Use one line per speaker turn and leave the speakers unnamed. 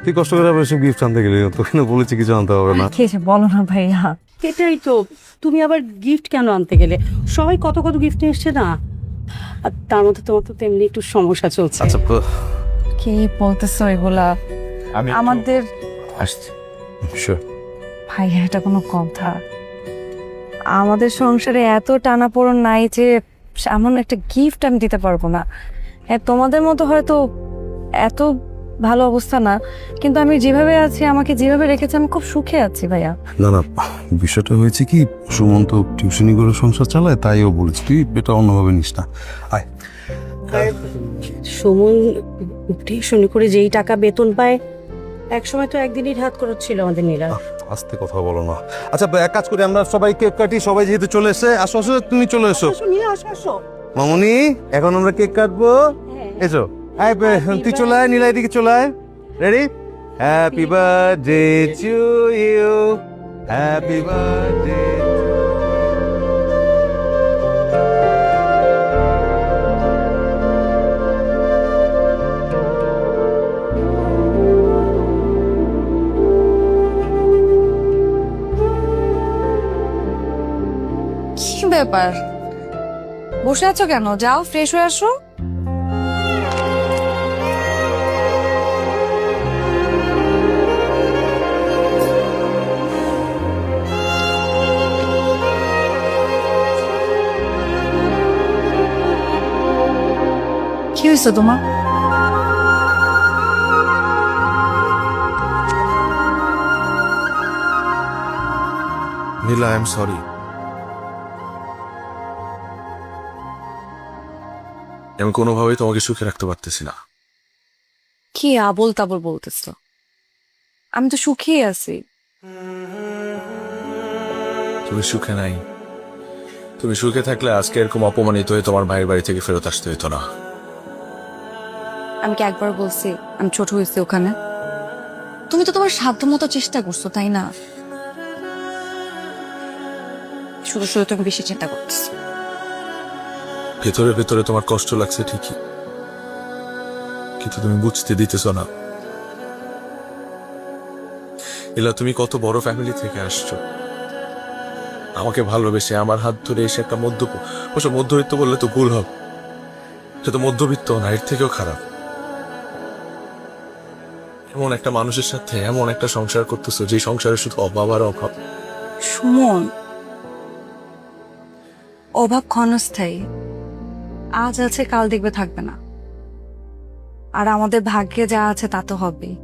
তুই কষ্ট করে আবার এসব গিফট আনতে গেলি, তোকে না বলেছি কিছু আনতে হবে না।
কি হয়েছে বলো না ভাইয়া।
এটাই তো, তুমি আবার গিফট কেন আনতে গেলে? সবাই কত কত গিফট নিয়ে এসছে না, আর তার মধ্যে তোমার তো তেমনি একটু সমস্যা চলছে।
আচ্ছা
কি বলতেছো এগুলা?
আমি
আমাদের
আসছি। শিওর।
ভাইয়া এটা কোনো কথা? আমাদের সংসারে এত টানাপোড়েন নাই যে এমন একটা গিফট আমি দিতে পারবো না। হ্যাঁ, তোমাদের মতো হয়তো এত ভালো অবস্থা না, কিন্তু আমি যেভাবে আছি, আমাকে যেভাবে রেখেছে, আমি খুব সুখে আছি ভাইয়া।
না না, বিষয়টা হয়েছে কি, সুমন্ত টিউশনি করে সংসার চালায়, তাই ও বলেছে, তুই এটা অন্যভাবে নিস না। আয়।
সুমন টিউশনি করে যেই টাকা বেতন পায়, একসময় তো একদিনই হাত খরচ ছিল আমাদের নীলা।
আস্তে কথা বলো না। আচ্ছা এক কাজ করি, আমরা সবাই কেক কাটি, সবাই যেহেতু চলে এসে, আসো আসো, তুমি চলে এসো। মামুনি, এখন আমরা কেক কাটবো, এসো। আয় তুই চলে আয়, নীলা এদিকে চলে আয়। Ready? Happy birthday to you, happy birthday.
কি ব্যাপার, বসে আছো কেন? যাও ফ্রেশ হয়ে আসো। কি হয়েছে তোমার?
নীলা, আই এম সরি। আমি কোনোভাবেই তোমাকে সুখে রাখতে পারতেছি না।
কি আবোল তাবোল বলতেছো? আমি তো সুখেই আছি।
তুমি সুখে নাই। তুমি সুখে থাকলে আজকে এরকম অপমানিত হয়ে তোমার ভাইয়ের বাড়ি থেকে ফেরত আসতে হতো না।
আমি কি একবার বলছি আমি ছোট হয়েছি ওখানে? তুমি তো তোমার সাধ্য মতো চেষ্টা করছো, তাই না? শুধু শুধু তুমি বেশি চিন্তা করতেছো।
ভেতরে ভেতরে তোমার কষ্ট লাগছে ঠিকই, কিন্তু তুমি বুঝতে দিতেছ না। নীলা, তুমি কত বড় ফ্যামিলি থেকে আসছো, আমাকে ভালোবেসে আমার হাত ধরে এসে একটা মধ্যবিত্ত বললে তো ভুল হবে, সে তো মধ্যবিত্ত না, এর থেকেও খারাপ। এমন একটা মানুষের সাথে এমন একটা সংসার করতেছো, যে সংসারে শুধু অভাব আর অভাব।
সুমন, অভাব ক্ষণস্থায়ী, আজ আছে কাল দেখবে থাকবে না। আর আমাদের ভাগ্যে যা আছে তা তো হবেই।